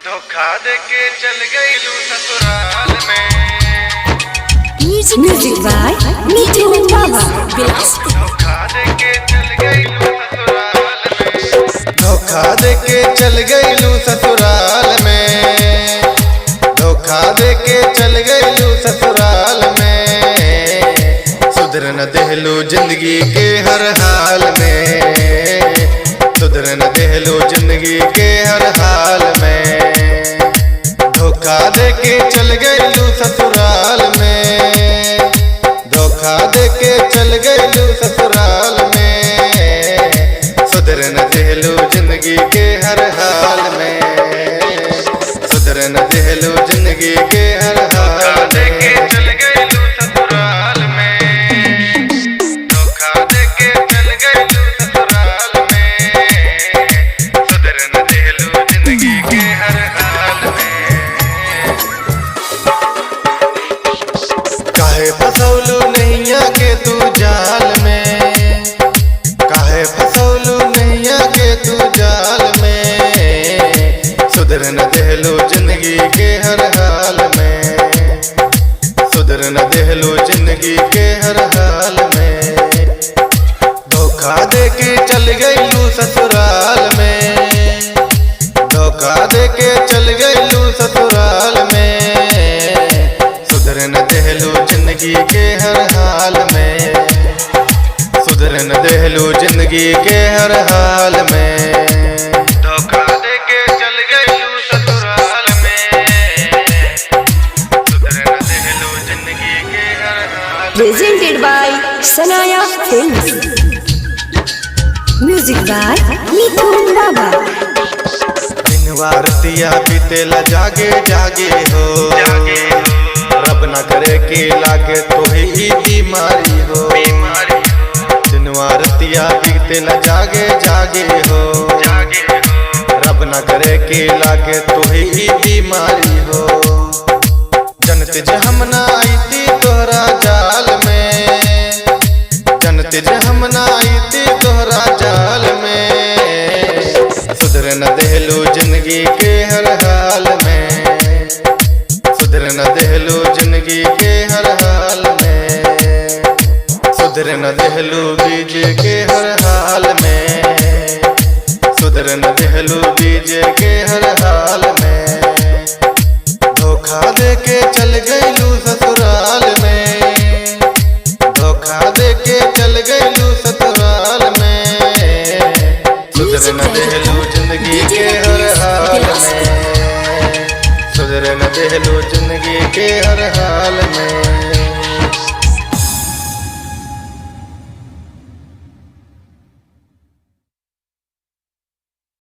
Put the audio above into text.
धोखा देके चल गई लू ससुराल में। म्यूजिक बाय मीठू बाबा बिलासपुर। धोखा देके चल गई लू ससुराल में। धोखा देके चल गई लू ससुराल में। धोखा देके चल गई लू ससुराल में। सुधर न देहलू जिंदगी के हर हाल में। सुधर न देहलू जिंदगी के हर हाल में। धोखा देके चल गई लू ससुराल में। धोखा देके चल गई लू ससुराल में। सुधर न देहलू जिंदगी के हर हाल में। सुधर न देहलू जिंदगी के हर हाल देके में। चल गई लू ससुराल में। धोखा देके चल गई लू ससुराल में। सुधर न देहलू जिंदगी के हर हाल में। काहे फसौलू नैया के तू जाल में। काहे फसौलू नैया के तू जाल में। सुधर न देहलू जिंदगी के हर हाल में। सुधर न देहलू जिंदगी के हर हाल में। धोखा देके चल गई लू ससुराल में। धोखा देके चल गई लू ससुराल में। सुधर न देहलू जिंदगी के हर हाल में। सुधर न देहलू जिंदगी के हर हाल में। धोखा देके चल गई लू ससुराल में। सुधर न देहलू जिंदगी के हर हाल में। प्रेजेंटेड बाय सनाया फिल्म्स। म्यूजिक बाय मीठू बाबा। दिनवार दिया बीतेला जागे जागे हो। जागे हो रब न करे कि लागे तो ही बीमारी हो। बीमारी हो। दिनवार दिया बीतेला जागे जागे हो। जागे हो रब न करे कि लागे तो ही बीमारी हो। जनत जे हम ना आईती तोहरा जाल में। जनत जे हम ना आईती तोहरा जाल में। सुधर न देहलू जिंदगी के हर हाल में। सुधर न देहलू जिंदगी के हर हाल में। सुधर न देहलू बीज के हर हाल में। सुधर न देहलू बीज के हर हाल में। धोखा देके चल गई लू ससुराल में। धोखा देके चल गई लू ससुराल में। सुधर न देहलू जिंदगी के हर हाल में। सुधर न देहलू जिंदगी के हर हाल में।